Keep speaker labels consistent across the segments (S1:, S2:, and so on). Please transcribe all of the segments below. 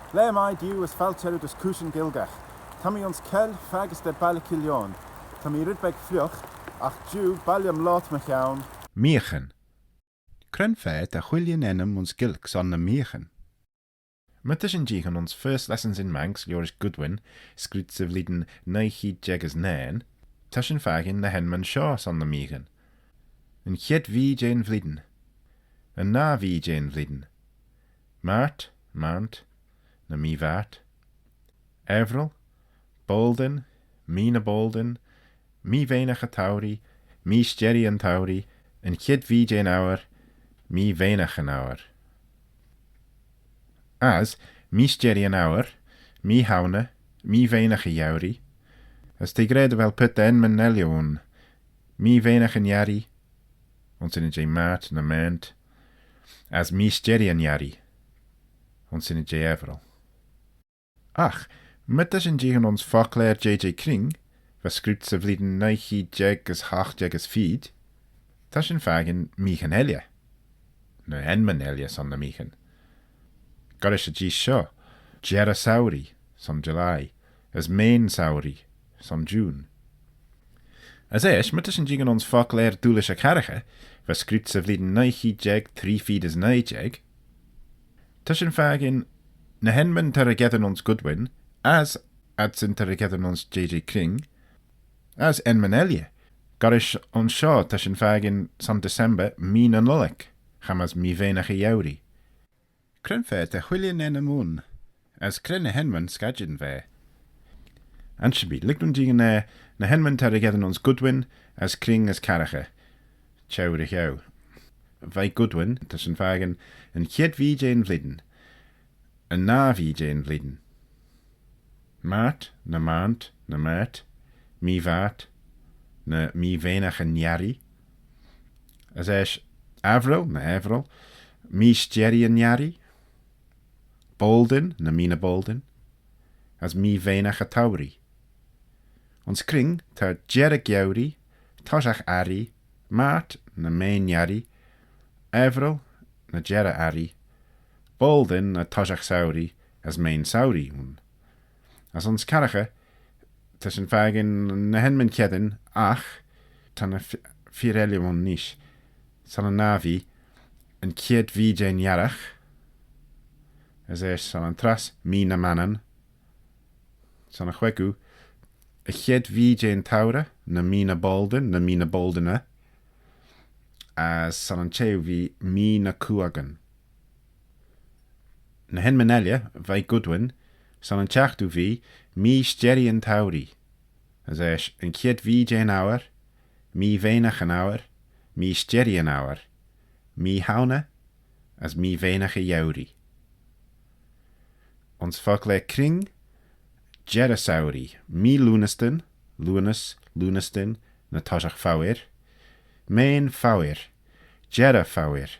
S1: Le mai diw ys falterw dys cwsyn gilgach. Tam I ons cel fagus de balacilion. Tam I rydbeg fflioch, ach diw baliam lot me llawn.
S2: Miechen. Cryn feit a chwilien enam ons gilks on na miechen. Mytys yn digon ons first lessons in Manx, Lioris Goodwin, sgwyd sy'n vliden naich jegas nain, tas yn fagin na henman sios on na miechen. Yn chied fi jain vliden. Yn na fi jain vliden. Mart, mant, na mi vart. Everal, bolden, mi na bolden, mi venach a tauri, mi steri an tauri, yn chied fi jain awr, mi venach an awr. As, mi steri an awr, mi hauna, mi venach a jauri, as te gred wel put en men nelioon, mi venach an jari, ons in je maat na maand, as mi steri an jari, ons in je everal. Ach, met as in jigen ons fakleer J.J. Kring, was script se vlieden naichi jeg as hach jeg as feed, tas in fagen michen helje. Na henmen helje son na michen. Garish a gis sho, Jera Sauri, som July, as Main Sauri, som June. As eis, met as in jigen ons fakleer doelish a karige, was script se vlieden naichi jeg 3 feed as nai jeg, tas in fagen na henmen terregedden ons Goodwin, as adsin terregedden ons J.J. Kring, as enmen elje. Garish ons shaw tas in fagen son December mi na nullik, chamas mi venach a jauri. Cryn fe te chwilien en y mwn, as cryn y henman skadjin fe. Anshabi, ligdwn digan na henman terregedden ons Goodwin, as Kring as caracha. Chawr i chiaw. Fai Goodwin, tas in fagen, yn chied fi jain vliden. Yn na fi jain vliden. Maat, na maant, na maat, mi vaat, na mi venach an jari. As eis Avril, na Avril, mi steri an jari. Bolden, na mina bolden, as mi venach a tauri. Ons Kring, ta jerig jauri, toshach ari, maat, na main jari, Avril, na jera ari, Bolden, na toshach sauri, as main sauri. As ons caracha, tas yn fagen na henmen kedden, ach, tan a firelion nish, san a navi, yn kied vi jain jarach, as eis san an tras mi na manan, san a chwegu, a chied vi jain taura, na mi na boldena, as san an chew vi mi na kuagan. Na henmen elia, vai Goodwin, san an chachtu vi, mi steri an tauri, as eis yn kied vi jain awr, mi venach an awr, mi steri an awr, mi hauna, as mi venach a jauri. Ons fakle Kring, Jera Sauri, mi Luniston, Luniston, na toshach fawir, Main fawir, Jera fawir,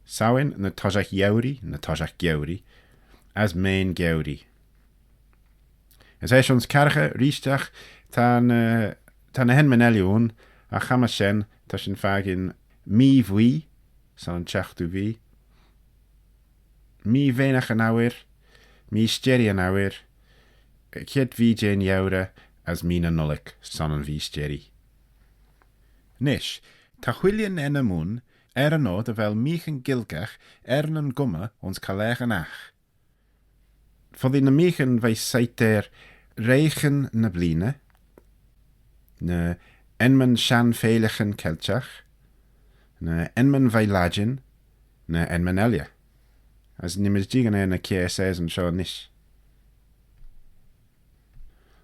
S2: Sawin na toshach jauri, as Main jauri. As eis ons carge riestach tan hen menelion, a chamashen tas in fagin mi vui, san chachtu vi, mi venach an awir, mi steri an awir, kiet vi jain jaura, as mi na nullik, san an vi steri. Nish, ta chwilien en y mwn, an oed fel michen gilgach an gumma ons caleg an ach. Foddi na michen vai saiter reichen na bline, na enmen shan feilichen keltjach, na enmen vai lagin, na enmen elia. As nimmers digan na KSS an seo nish.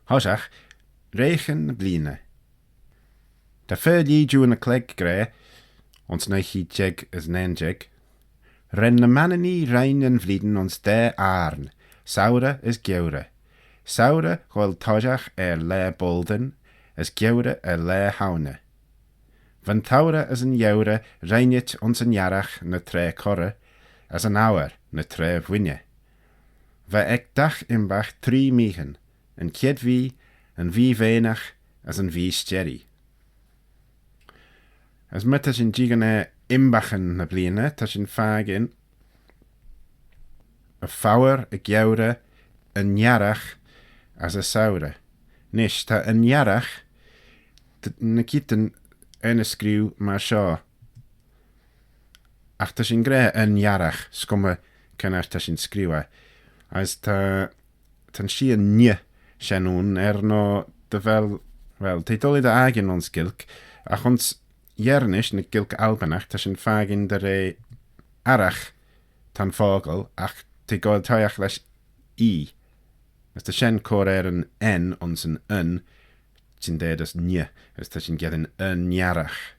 S2: Hosach, reichen na bline. Da fyrd i ju na cleg gre, ons neichi jeg as nen jeg, ren na manani rein en vlieden ons de aarn, saura is geure. Saura gwel tojach le bolden, as geure le haune. Van taura as een jaure reinit ons een jarach na tre korre, as een auer na tre winje. Va ek dag imbach 3 michen, en kied vi, en vi venach, as een vi steri. As met as in jigane imbachen na bline, tas in fagin, y fawr, y giawre, yn iarach as y sawre. Nis, ta yn iarach, na cyd yn ysgriw mae sio. Ach ta sy'n gre yn iarach, sgwma cynnar ta sy'n sgriwa. As ta'n si yn nie sy'n nhw'n no dy fel, te dolyd a agin ons gilc, ach ons iernys na gilc albanach ta sy'n fagin dar arach tan fogl, ach te god taiach leis i. As ta sy'n cor yn en ons yn sy'n ded as nie, as ta sy'n gedyn yn iarach.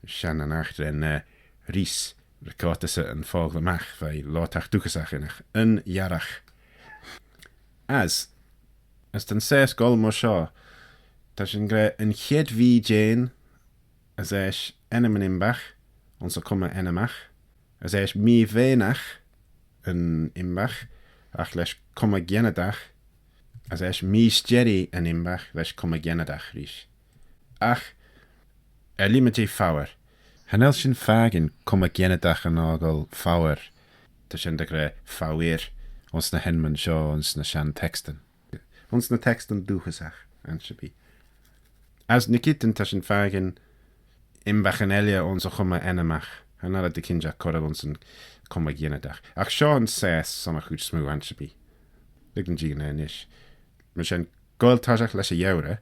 S2: Sy'n yn achdre'n rhys, recort is yn fogl mach, fe lotach dwchasach yn iarach. As ta'n ses gol mo sio, ta sy'n gre yn chied fi jane, as eich enam yn imbach, ons o cwma enamach, as eich mi fenach yn imbach, ach leis cwma genadach, as eich mi stjeri yn imbach, leis cwma genadach rhys. Ach, limit ei fawr. Hanel sy'n fagin cwma genadach yn ogol fawr, ta sy'n degre fawr, ons na henman sio, ons na sian texten. Ons na texten dwchasach, anshabi. As nikitten ta sy'n fagin imbach yn elia ons o cwma enamach, hanel a dy cynja corel ons yn cwma genadach. Ach sio yn ses som a chwyd smw, anshabi. Lygn gyn nish. Mae sy'n goel tajach leis y iawre,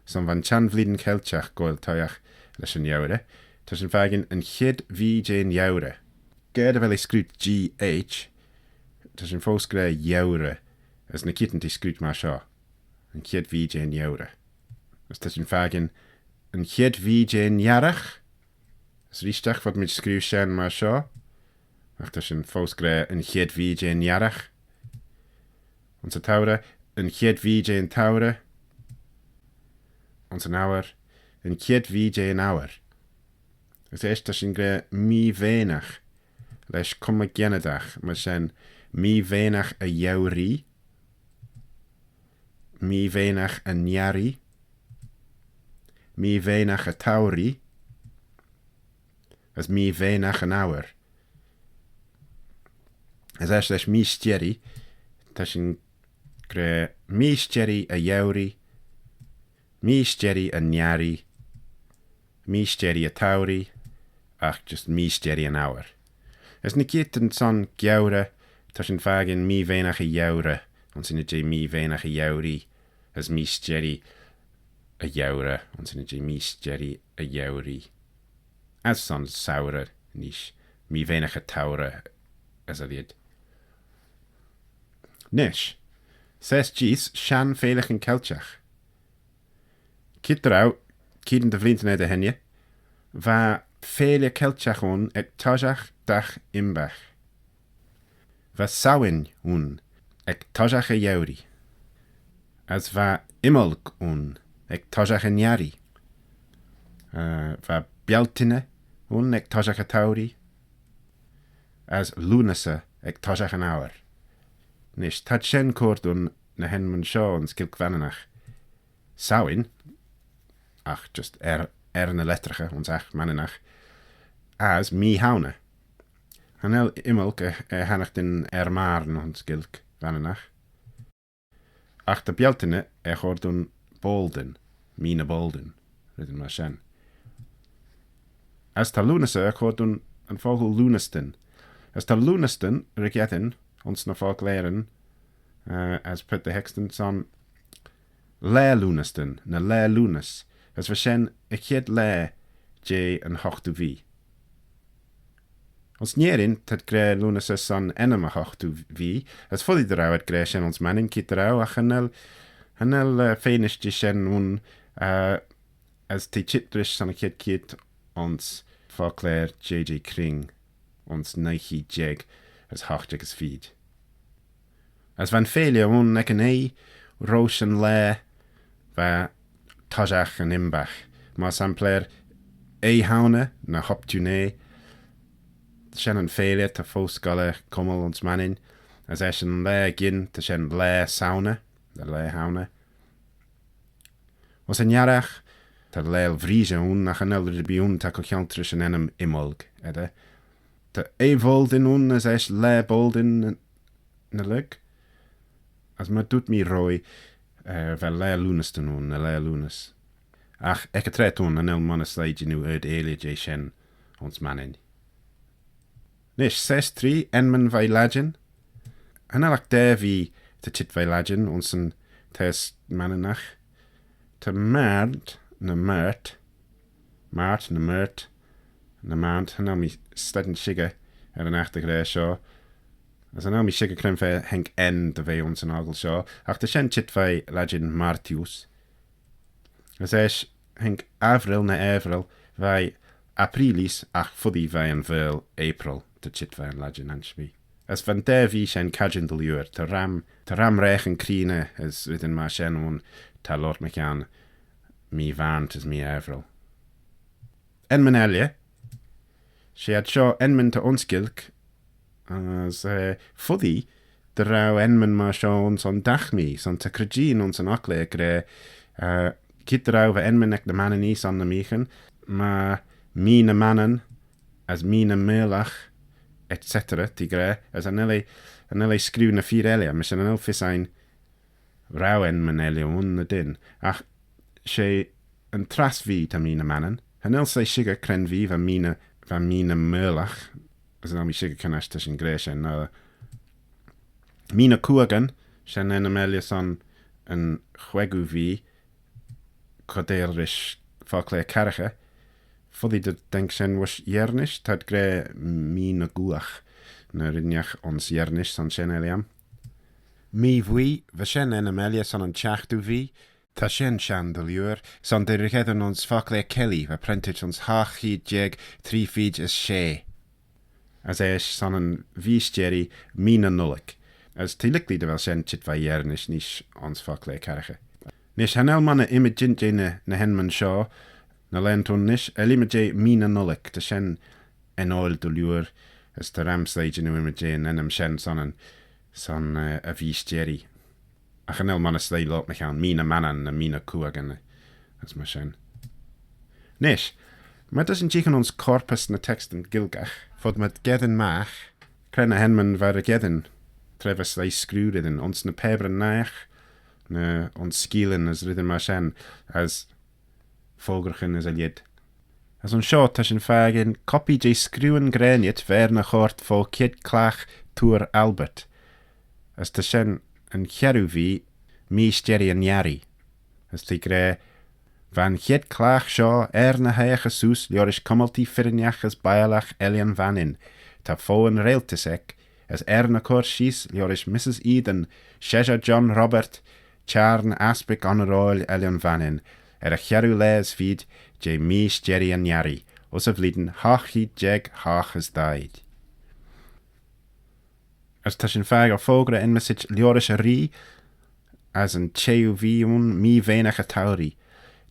S2: som van chan vliden keltjach goel tajach leis yn iawre, ta sy'n fagin yn chyd fi jyn iawre. Gerda fel ei sgrwt GH, ta sy'n ffos gre iawre, as nikitten ti sgrwt ma sio. Yn chyd fi jyn iawre. As ta sy'n fagin yn chyd fi jyn iarach, as rhysdach fod myd sgrw sian ma sio, ach ta sy'n ffos gre yn chyd fi jyn iarach. Ons y tawre, yn chyd fi jyn tawre. Ons yn awr, yn chyd fi jyn awr. As eich ta sy'n gre mi fenach, leis cwma genadach, mae sy'n mi fenach y iawri, mi fenach y niari, mi fenach y tawri, as mi fenach yn awr. As eich leis mi stjeri, ta sy'n gre mi stjeri y iawri, mi stjeri y niari, mi stjeri y tawri, ach just mi stjeri yn awr. As ni gyt yn son giawre, ta sy'n fagin mi fenach y iawre, ond sy'n ydw mi fenach y iawri, as mi stjeri y iawre, ond sy'n ydw mi stjeri y iawri. As son sawre nish, mi fenach y tawre, as a ddyd. Nish, ses gys sian ffeilach yn celtiach. Cyd draw, cyd yn dyflint yn edrych hynny, fa ffeilia celtiach hwn ec tajach dach imbach. Fa sawyn hwn ec tajach y iawri. As fa imolg hwn ec tajach y niari. Fa bialtine hwn ec tajach y tawri. As lunasa ec tajach yn awr. Nish, tad sien cordwn na hen man sio yn sgilc fananach. Sawyn, ach, just yn y letracha, ons ach mananach, as mi hawna. Hanel imolg hanach dyn marn ons sgilc fananach. Ach, da bialtine chordwn bolden, mina bolden, rydyn ma sien. As ta lunasa chordwn yn fogl lunastin. As ta lunastin, rygiadyn, ons na fog leren, as put the hexton son le lunastin, na le lunas, as vashen ekhed le j en hochtu vi. Ons nierin tad gre lunas son enema hochtu vi, as fully draw at gre shen ons manin kit draw ach hanel feinish di shen un as te chitrish son a kit ons fog ler JJ Kring, ons neichi jeg as hochjeg as feed. As van felia un nek an roos en le, va tajach en imbach. Ma sampler haune na hoptune, shen an felia ta fos galle kommel ons manin, as esh an le gin ta shen le sauna, da le haune. Was en jarach, ta le vrije un nach an elder bi un ta kochiantrish en enam imolg, edde.
S3: Ta evoldin un as esh le boldin na lug. As ma doet mi roi fel le lunas dyn nhw'n, na le lunas. Ach, ec y tret hwn yn el monas leid nhw yd eilig ei sien ons manin. Nish, ses tri enman fai lagin. Hanalach de fi ta chit fai lagin ons yn tes maninach. Ta mard na mert. Mart na mert. Na mand, hanal mi stedyn siga yn achtig re sio. As hanal mi siga crym fe henk en da fe ons yn agl sio. Ach ta sien chit fai lagin martius. As eis henk avril na avril fai aprilis ach fuddi fai yn fel April ta chit fai yn lagin ansbi. As van de fi sien cajin diliwr, ta ram rech yn crina as rydyn ma sien o'n ta lort me can mi vant as mi avril. Enman elia, she had sio enman ta onsgilk as fuddi dy raw enman ma sio ons on dach mi, son ta crygin ons on ocle gre kit raw va enman ec na manan is on na michen, ma mi na manan as mi na melach etc. Ti gre, as anele sgriw na fyr elia, mis an anel fysain raw enman elia on na din. Ach, she yn tras fi ta mi na manan, hanel se siga cren fi va mi na melach, as anel mi siga canas ta sy'n gre sy'n na. Mi na cwagan, sy'n en amelia son yn chwegu fi, codeirish foclea caracha, foddi dy denk sy'n was iernish, tad gre mi na guach, na rydniach ons iernish son sy'n eliam. Mi fwy, fy sy'n en amelia son yn chachdu fi, ta sy'n sian dyliwr, son dyrchedden ons foclea celi, fy prentich ons hach hyd jeg, tri fyd ys she. As eis son yn fys jeri, mi na nulik. As tylicli dy fel sy'n chit fa iernish nish ons foclea caracha. Nish hanel mana imagint je na henman sio, na len tون nish, elima je mina nulik, ta shen en oil dulur, as ta ramslaid je nu ima je enam shen son a vis jeri. Ach hanel mana slay lot mechan, mina manan na mina kuagan, as ma shen. Nish, ma doesn't jichen ons corpus na text en gilgach, fod ma gedden mach, kren na henman var a gedden, trefas lay screwridden, ons na pebren naach, na ons skielen as ridden ma shen, as Volgerchen is a lid. As on shot tas yn fagin, copy je screwen greniet ver na chort fo kid clach tour Albert. As tas shen yn cheru fi, mi steri yn yari. As ti gre, van kid clach sio na heach a sŵs liorish comalti firniach as bailach elian vanin, ta fo yn reiltisek, as na cor shis liorish Mrs. Eden, Sheja John Robert, charn aspic on roil elian vanin, a cheru les fyd je mi steri yn yari, os a vliden hach hyd jeg hach as daid. As tas yn fag o fogre en mesich liorish a ri, as yn cheu fi mi venach a tauri.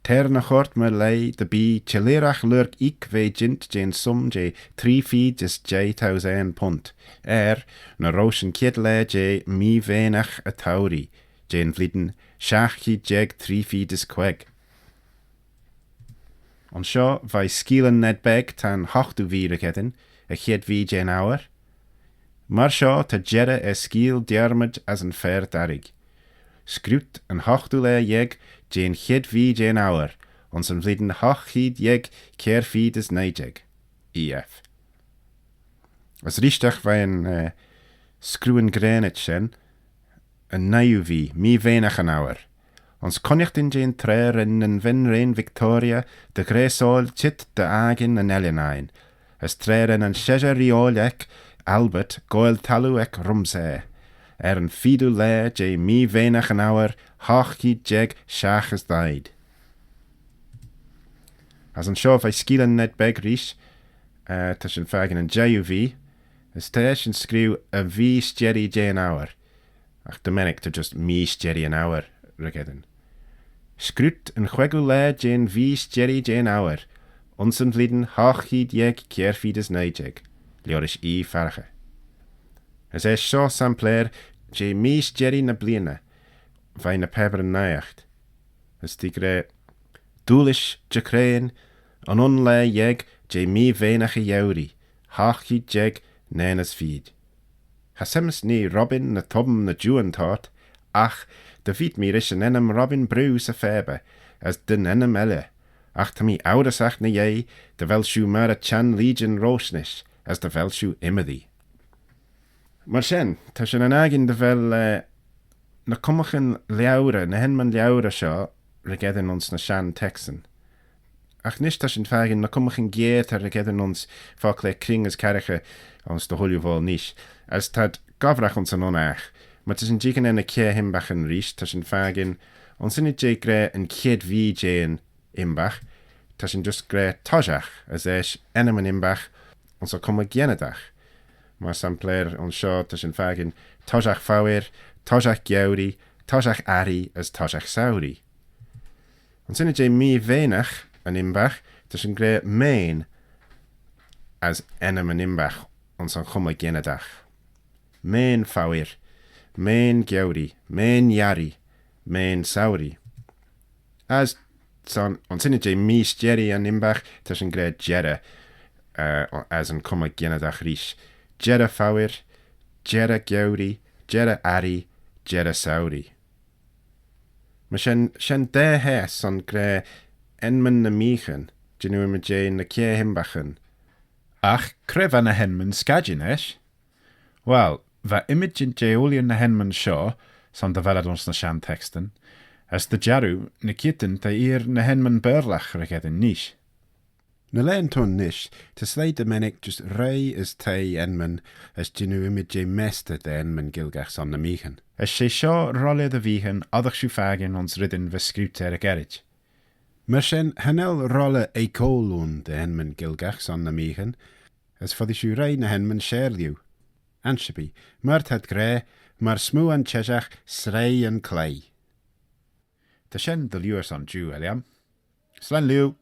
S3: Ter na chort me lei de bi chelirach lurk ik ve jint jen sum je 3 feed is j1000 punt. Na roshen kid le je mi venach a tauri, jen vliden shach hyd jeg 3 feed is queg. On sio, vai skielen net beg tan hochtu vi regedden, a chied vi jen auer. Mar sio, ta jere skiel diarmad as een fer darig. Scrut en hochtu le jeg, jen chied vi jen auer, ons een vliden hoch hyd jeg, keer fied is neijeg. EF. As richtach vai een screwen grenet shen, een naiu vi, mi venach an auer. Ons konjacht in jen trer in en venrein Victoria, de gresol chit de agin en elienain. As trer en sheja riolek, Albert, goel talu ek rumse. En fidu le, je mi venach an auer, hoch hyd jeg, shach as daid. As an sio vai skielen net beg rish, tas yn fagin en jaiu vi, as tas yn skriw a vi stjeri jen auer. Ach Dominic to just mi stjeri an auer, regedden. Scrut en chwegu le jen vi stjeri jen auer, ons yn vliden hoch hyd jeg keer fides neijeg, liorish I farge. As sio sampler, je mi stjeri na bliana, vai na peber en naiacht. As ti gre, doelish je kreen, an on le jeg je mi venach a jauri, Hachi jeg nen as feed. Hasemus ni Robin na tobm na Juan tart, ach, de feed mi rish an enam Robin Bruce a febe, as den enam elle. Ach ta mi oudersach na ye, de velshu mar a chan legion roshnish, as de velshu imadi. Maar shen, ta shen an agin de vel na commachan leaure, na henman leaure seo, regedden ons na shan texan. Ach nish ta shen fagin na commachan geet a regedden ons fakle kring as karige ons de holjuval nish, as tad gavrach ons an onach, maar ta shen jigen en a kie himbach an rish, ta shen fagin, ons in it jay gre en kied vi jayn imbach, ta shen just gre tajach, as esh enem an imbach, ons a comma gienedach. Maar sampler ons seo ta shen fagin, tajach fawir, tajach geuri, tajach ari as tajach sauri. Ons in it jay mi venach an imbach, ta shen gre main as enem an imbach, ons a comma gienedach. Main fawir, main geuri, main yari, main sauri. As son, ons in it jay mi stjeri an imbach, ta shen gre jere, as an comma gienedach rish. Jere fawir, jere geuri, jere ari, jere sauri. Maar shen de hes on gre enmen na michen, genu me jay na kie himbachen.
S2: Ach, cref na henman skadjin esh? Wel, va imagin jeolian na henman seo, son de velad ons na shan texten, as de jaru na kitten ta na henman burlach regedden nish.
S3: Na len ton nish, te slay de menik just rei as te enman, as genu image mesta de enman gilgach son na michen.
S2: As she seo rolle de vigen, adach shu fagin ons ridden vescript er a gerrit.
S3: Maar shen hanel rolle e kolun de enman gilgach son na michen, as for the shu rei na henman sherliu. Anshabi, mart had gre, maar smu an cheshach srei an clay.
S2: Ta shen de luer son Jew, Eliam. Slan liw.